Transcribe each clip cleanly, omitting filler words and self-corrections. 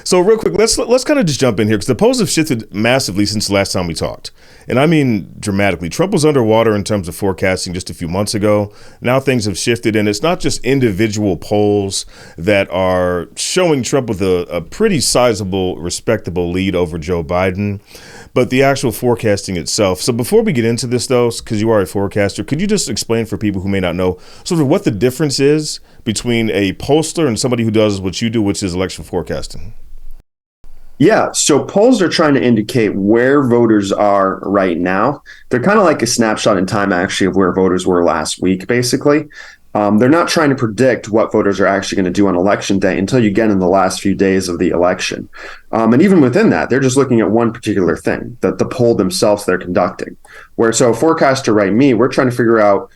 So real quick, let's kind of just jump in here because the polls have shifted massively since the last time we talked. And I mean dramatically. Trump was underwater in terms of forecasting just a few months ago. Now things have shifted, and it's not just individual polls that are showing Trump with a pretty sizable, respectable lead over Joe Biden, but the actual forecasting itself. So before we get into this, though, because you are a forecaster, could you just explain for people who may not know sort of what the difference is between a pollster and somebody who does what you do, which is election forecasting? Yeah, so polls are trying to indicate where voters are right now. They're kind of like a snapshot in time, actually, of where voters were last week, basically. They're not trying to predict what voters are actually going to do on election day until you get in the last few days of the election. And even within that, they're just looking at one particular thing, the poll themselves they're conducting. So a forecaster like me, we're trying to figure out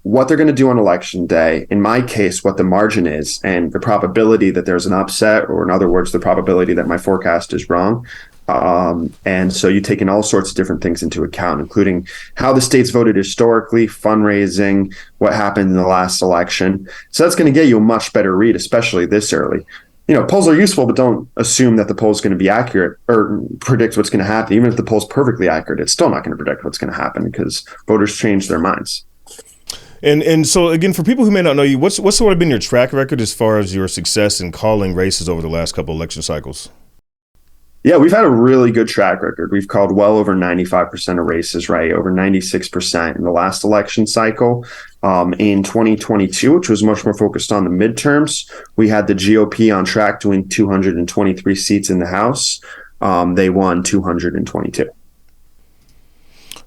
what they're going to do on election day, in my case, what the margin is and the probability that there's an upset, or in other words, the probability that my forecast is wrong. And so you take in all sorts of different things into account, including how the states voted historically, fundraising, what happened in the last election. So that's going to get you a much better read, especially this early. Polls are useful, but don't assume that the poll is going to be accurate or predict what's going to happen. Even if the poll's perfectly accurate, it's still not going to predict what's going to happen because voters change their minds. And so, again, for people who may not know you, what's sort of been your track record as far as your success in calling races over the last couple election cycles? Yeah, we've had a really good track record. We've called well over 95% of races, right? Over 96% in the last election cycle. In 2022, which was much more focused on the midterms, we had the GOP on track to win 223 seats in the House. They won 222.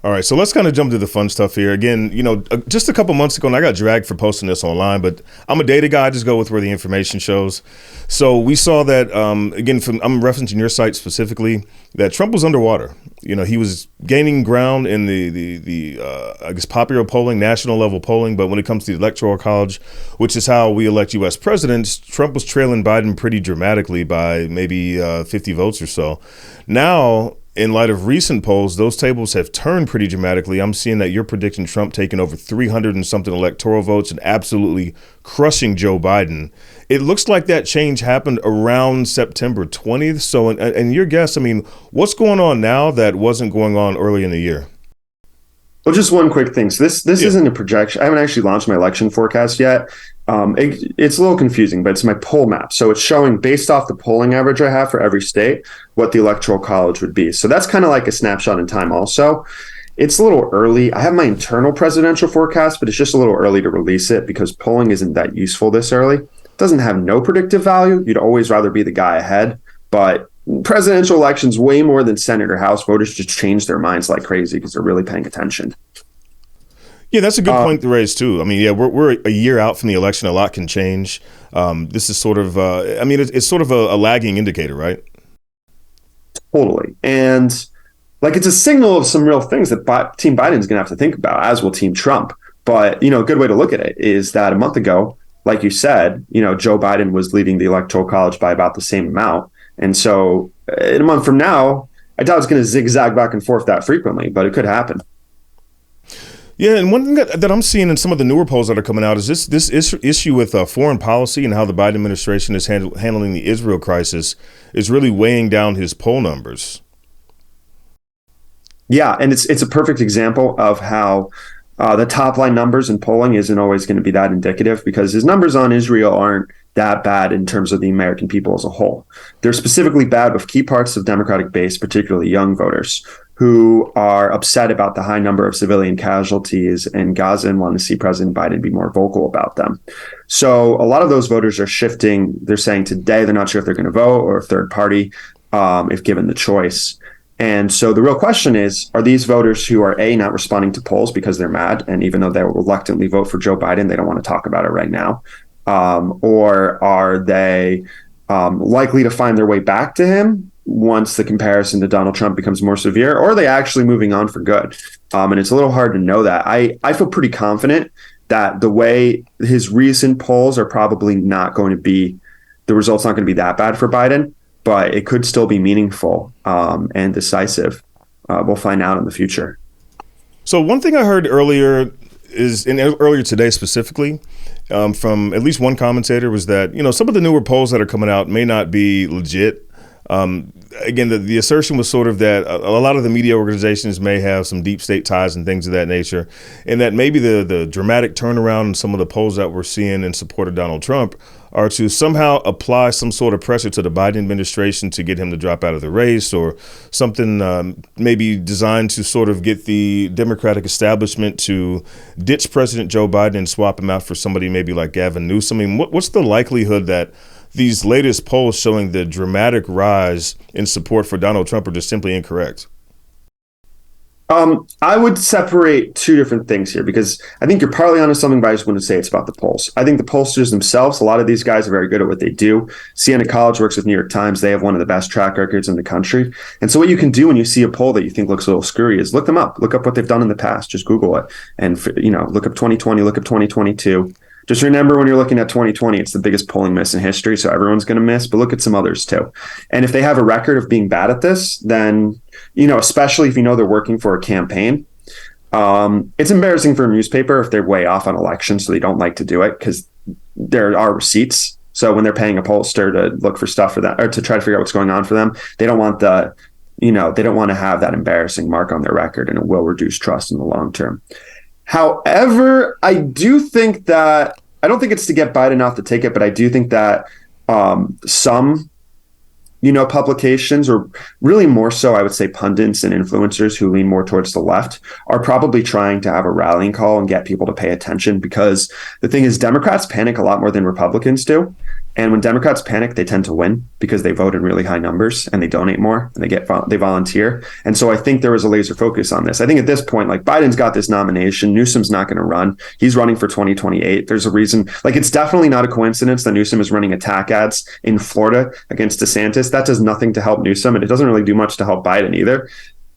All right, so let's kind of jump to the fun stuff here. Again, just a couple months ago, and I got dragged for posting this online, but I'm a data guy. I just go with where the information shows. So we saw that, again, I'm referencing your site specifically, that Trump was underwater. He was gaining ground in the I guess, popular polling, national level polling, but when it comes to the Electoral College, which is how we elect U.S. presidents, Trump was trailing Biden pretty dramatically by maybe 50 votes or so. Now, in light of recent polls, those tables have turned pretty dramatically. I'm seeing that you're predicting Trump taking over 300 and something electoral votes and absolutely crushing Joe Biden. It looks like that change happened around September 20th. So, and your guess, what's going on now that wasn't going on early in the year? Well, just one quick thing. So this isn't a projection. I haven't actually launched my election forecast yet. It's a little confusing, but it's my poll map. So it's showing, based off the polling average I have for every state, what the Electoral College would be. So that's kind of like a snapshot in time also. It's a little early. I have my internal presidential forecast, but it's just a little early to release it because polling isn't that useful this early. It doesn't have no predictive value. You'd always rather be the guy ahead. But presidential elections, way more than Senate or House, voters just change their minds like crazy because they're really paying attention. Yeah, that's a good point to raise, too. We're a year out from the election. A lot can change. This is sort of, it's sort of a lagging indicator, right? Totally. And it's a signal of some real things that Team Biden's going to have to think about, as will Team Trump. But, a good way to look at it is that a month ago, like you said, Joe Biden was leading the Electoral College by about the same amount. And so in a month from now, I doubt it's going to zigzag back and forth that frequently, but it could happen. Yeah, and one thing that I'm seeing in some of the newer polls that are coming out is this issue with foreign policy and how the Biden administration is handling the Israel crisis is really weighing down his poll numbers. Yeah, and it's a perfect example of how the top line numbers in polling isn't always going to be that indicative because his numbers on Israel aren't that bad in terms of the American people as a whole. They're specifically bad with key parts of Democratic base, particularly young voters, who are upset about the high number of civilian casualties in Gaza and want to see President Biden be more vocal about them. So a lot of those voters are shifting. They're saying today they're not sure if they're going to vote or a third party if given the choice. And so the real question is, are these voters who are not responding to polls because they're mad, and even though they will reluctantly vote for Joe Biden, they don't want to talk about it right now? Or are they likely to find their way back to him once the comparison to Donald Trump becomes more severe, or are they actually moving on for good? And it's a little hard to know that. I feel pretty confident that the way his recent polls are probably not going to be, the results not going to be that bad for Biden, but it could still be meaningful and decisive. We'll find out in the future. So one thing I heard earlier today specifically, from at least one commentator was that, some of the newer polls that are coming out may not be legit. Again, the assertion was sort of that a lot of the media organizations may have some deep state ties and things of that nature, and that maybe the dramatic turnaround in some of the polls that we're seeing in support of Donald Trump are to somehow apply some sort of pressure to the Biden administration to get him to drop out of the race, or something maybe designed to sort of get the Democratic establishment to ditch President Joe Biden and swap him out for somebody maybe like Gavin Newsom. I mean, what's the likelihood that these latest polls showing the dramatic rise in support for Donald Trump are just simply incorrect? I would separate two different things here, because I think you're partly onto something, but I just want to say it's about the polls. I think the pollsters themselves, a lot of these guys are very good at what they do. Siena College works with New York Times. They have one of the best track records in the country. And so what you can do when you see a poll that you think looks a little screwy is look them up. Look up what they've done in the past. Just Google it. And, look up 2020, look up 2022. Just remember, when you're looking at 2020, it's the biggest polling miss in history, so everyone's going to miss, but look at some others too. And if they have a record of being bad at this, then, especially if they're working for a campaign, it's embarrassing for a newspaper if they're way off on elections, so they don't like to do it, because there are receipts. So when they're paying a pollster to look for stuff for that, or to try to figure out what's going on for them, they don't want they don't want to have that embarrassing mark on their record, and it will reduce trust in the long term. However, I do think that, I don't think it's to get Biden off the ticket, but I do think that some, publications, or really more so, I would say pundits and influencers who lean more towards the left, are probably trying to have a rallying call and get people to pay attention, because the thing is, Democrats panic a lot more than Republicans do. And when Democrats panic, they tend to win because they vote in really high numbers and they donate more and they volunteer. And so I think there was a laser focus on this. I think at this point, like, Biden's got this nomination. Newsom's not going to run. He's running for 2028. There's a reason. Like, it's definitely not a coincidence that Newsom is running attack ads in Florida against DeSantis. That does nothing to help Newsom, and it doesn't really do much to help Biden either.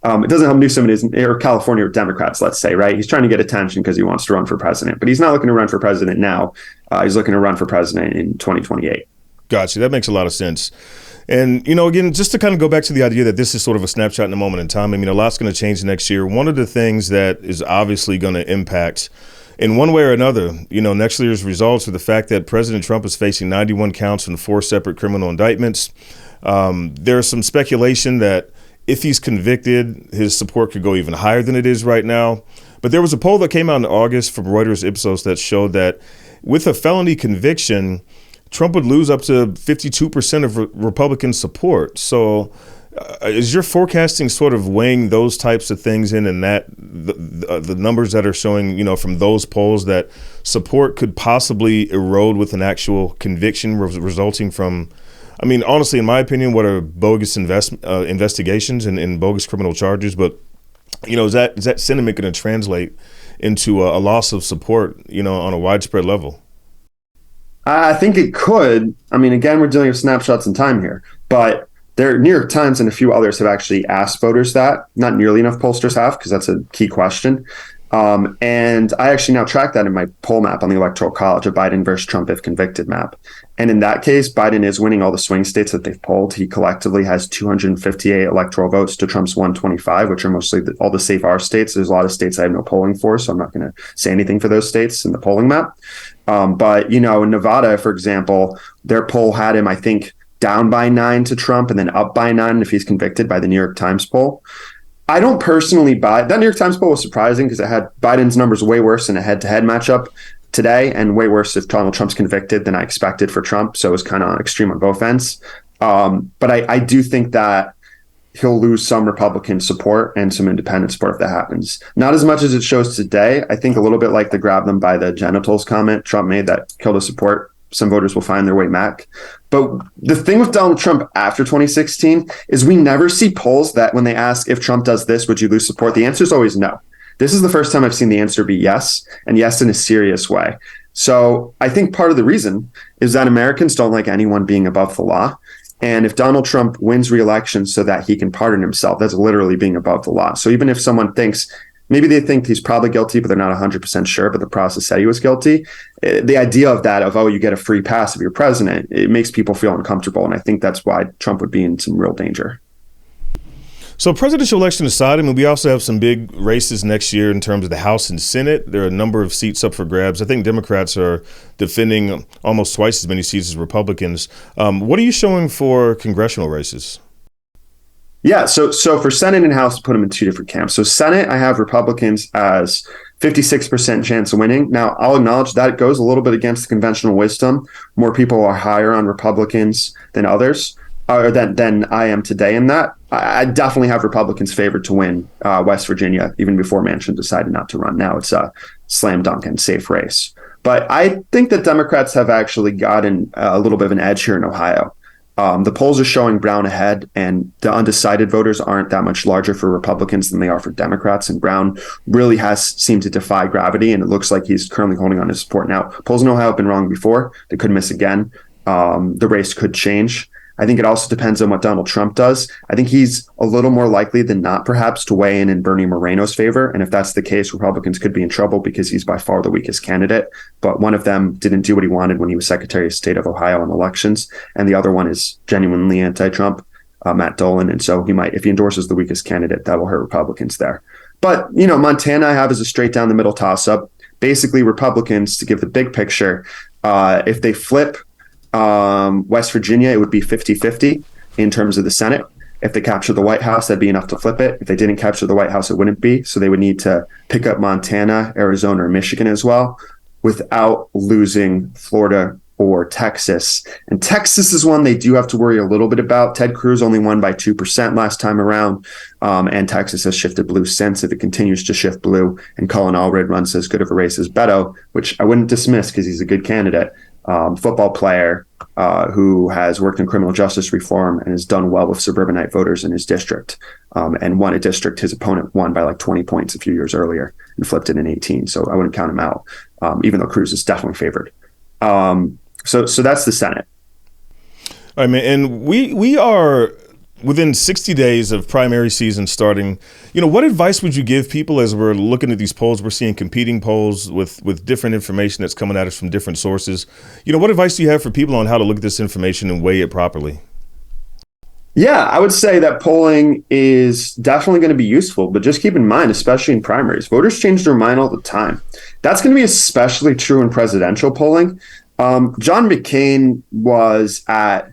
It doesn't help Newsom or California or Democrats, let's say, right? He's trying to get attention because he wants to run for president, but he's not looking to run for president now. He's looking to run for president in 2028. Gotcha. That makes a lot of sense. And, again, just to kind of go back to the idea that this is sort of a snapshot in a moment in time, I mean, a lot's going to change next year. One of the things that is obviously going to impact in one way or another, next year's results are the fact that President Trump is facing 91 counts in 4 separate criminal indictments. There's some speculation that if he's convicted, his support could go even higher than it is right now. But there was a poll that came out in August from Reuters Ipsos that showed that with a felony conviction, Trump would lose up to 52% of Republican support. So is your forecasting sort of weighing those types of things in, and that the numbers that are showing, from those polls, that support could possibly erode with an actual conviction resulting from, I mean, honestly, in my opinion, what are bogus investigations and bogus criminal charges? But, is that sentiment going to translate into a loss of support, on a widespread level? I think it could. I mean, again, we're dealing with snapshots in time here, but New York Times and a few others have actually asked voters that. Not nearly enough pollsters have, because that's a key question. And I actually now track that in my poll map on the Electoral College, a Biden versus Trump if convicted map. And in that case, Biden is winning all the swing states that they've polled. He collectively has 258 electoral votes to Trump's 125, which are mostly all the safe R states. There's a lot of states I have no polling for, so I'm not going to say anything for those states in the polling map. But, in Nevada, for example, their poll had him, I think, down by 9 to Trump and then up by 9 if he's convicted, by the New York Times poll. I don't personally buy that. New York Times poll was surprising because it had Biden's numbers way worse in a head-to-head matchup today, and way worse if Donald Trump's convicted than I expected for Trump. So it was kind of extreme on both ends. But I do think that he'll lose some Republican support and some independent support if that happens. Not as much as it shows today. I think a little bit like the grab them by the genitals comment Trump made that killed his support. Some voters will find their way back. But the thing with Donald Trump after 2016 is we never see polls that when they ask if Trump does this, would you lose support? The answer is always no. This is the first time I've seen the answer be yes, and yes in a serious way. So I think part of the reason is that Americans don't like anyone being above the law. And if Donald Trump wins re-election so that he can pardon himself, that's literally being above the law. So even if someone thinks, maybe they think he's probably guilty, but they're not 100% sure, but the process said he was guilty, the idea of that, of, oh, you get a free pass if you're president, it makes people feel uncomfortable. And I think that's why Trump would be in some real danger. So presidential election aside, I mean, we also have some big races next year in terms of the House and Senate. There are a number of seats up for grabs. I think Democrats are defending almost twice as many seats as Republicans. What are you showing for congressional races? Yeah, so for Senate and House, put them in two different camps. So Senate, I have Republicans as 56% chance of winning. Now, I'll acknowledge that goes a little bit against the conventional wisdom. More people are higher on Republicans than others, or than I am today in that. I definitely have Republicans favored to win West Virginia, even before Manchin decided not to run. Now it's a slam dunk and safe race. But I think that Democrats have actually gotten a little bit of an edge here in Ohio. The polls are showing Brown ahead, and the undecided voters aren't that much larger for Republicans than they are for Democrats. And Brown really has seemed to defy gravity, and it looks like he's currently holding on his support. Now, polls in Ohio have been wrong before. They could miss again. The race could change. I think it also depends on what Donald Trump does. I think he's a little more likely than not, perhaps, to weigh in Bernie Moreno's favor. And if that's the case, Republicans could be in trouble because he's by far the weakest candidate. But one of them didn't do what he wanted when he was Secretary of State of Ohio on elections. And the other one is genuinely anti-Trump, Matt Dolan. And so he might, if he endorses the weakest candidate, that will hurt Republicans there. But, Montana I have as a straight down the middle toss-up. Basically, Republicans, to give the big picture, if they flip West Virginia, it would be 50-50 in terms of the Senate. If they capture the White House, that'd be enough to flip it. If they didn't capture the White House, it wouldn't be. So they would need to pick up Montana, Arizona, or Michigan as well without losing Florida or Texas. And Texas is one they do have to worry a little bit about. Ted Cruz only won by 2% last time around, and Texas has shifted blue since. If it continues to shift blue and Colin Allred runs as good of a race as Beto, which I wouldn't dismiss because he's a good candidate, football player who has worked in criminal justice reform and has done well with suburbanite voters in his district, and won a district his opponent won by like 20 points a few years earlier and flipped it in 18. So I wouldn't count him out, even though Cruz is definitely favored. So that's the Senate. All right, man. And we are within 60 days of primary season starting. What advice would you give people as we're looking at these polls? We're seeing competing polls with different information that's coming at us from different sources. What advice do you have for people on how to look at this information and weigh it properly? Yeah, I would say that polling is definitely going to be useful, but just keep in mind, especially in primaries, voters change their mind all the time. That's going to be especially true in presidential polling. John McCain was at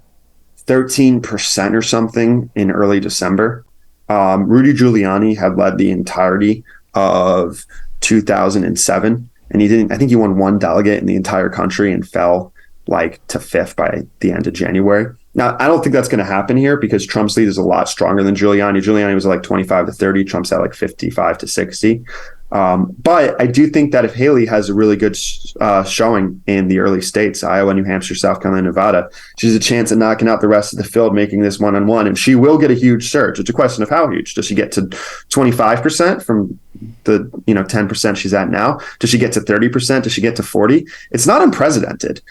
13% or something in early December. Rudy Giuliani had led the entirety of 2007, and I think he won one delegate in the entire country and fell to fifth by the end of January. Now, I don't think that's going to happen here because Trump's lead is a lot stronger than Giuliani. Giuliani was at 25 to 30. Trump's at 55 to 60. But I do think that if Haley has a really good showing in the early states, Iowa, New Hampshire, South Carolina, Nevada, she's a chance at knocking out the rest of the field, making this one-on-one, and she will get a huge surge. It's a question of how huge. Does she get to 25% from the 10% she's at now? Does she get to 30%? Does she get to 40%? It's not unprecedented.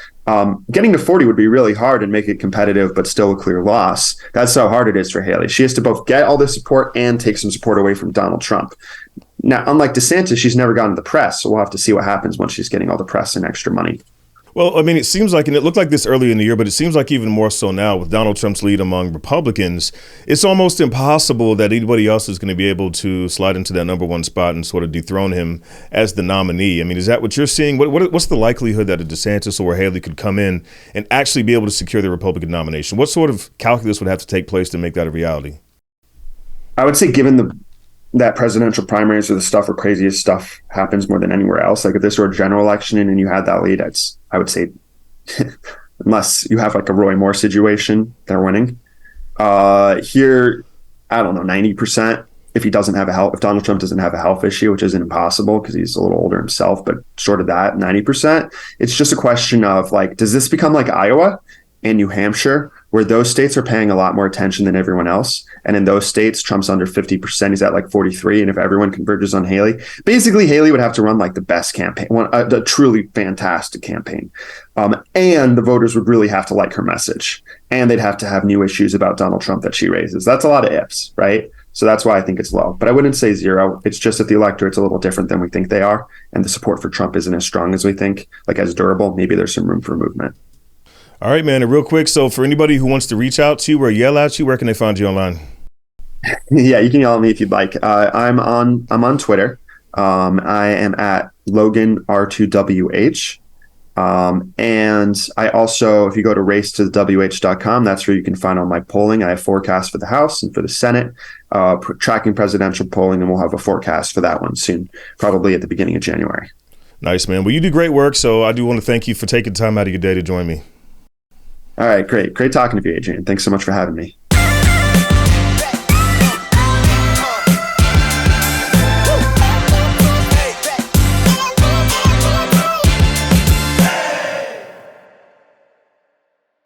Getting to 40 would be really hard and make it competitive, but still a clear loss. That's how hard it is for Haley. She has to both get all this support and take some support away from Donald Trump. Now, unlike DeSantis, she's never gotten the press, so we'll have to see what happens once she's getting all the press and extra money. Well, I mean, it seems like, and it looked like this earlier in the year, but it seems like even more so now with Donald Trump's lead among Republicans, it's almost impossible that anybody else is going to be able to slide into that number one spot and sort of dethrone him as the nominee. I mean, is that what you're seeing? What's the likelihood that a DeSantis or Haley could come in and actually be able to secure the Republican nomination? What sort of calculus would have to take place to make that a reality? I would say given that presidential primaries are the stuff where craziest stuff happens more than anywhere else. If this were a general election and you had that lead, I would say, unless you have a Roy Moore situation, they're winning. Here, I don't know, 90%. If Donald Trump doesn't have a health issue, which isn't impossible because he's a little older himself, but short of that, 90%. It's just a question of does this become like Iowa and New Hampshire, where those states are paying a lot more attention than everyone else. And in those states, Trump's under 50%. He's at 43. And if everyone converges on Haley, basically Haley would have to run the best campaign, a truly fantastic campaign. And the voters would really have to like her message. And they'd have to have new issues about Donald Trump that she raises. That's a lot of ifs, right? So that's why I think it's low. But I wouldn't say zero. It's just that the electorate's a little different than we think they are. And the support for Trump isn't as strong as we think, as durable. Maybe there's some room for movement. All right, man. And real quick, so for anybody who wants to reach out to you or yell at you, where can they find you online? Yeah, you can yell at me if you'd like. I'm on Twitter. I am at Logan R2WH. And I also, if you go to racetothewh.com, that's where you can find all my polling. I have forecasts for the House and for the Senate, tracking presidential polling, and we'll have a forecast for that one soon, probably at the beginning of January. Nice, man. Well, you do great work, so I do want to thank you for taking time out of your day to join me. All right, great. Great talking to you, Adrian. Thanks so much for having me.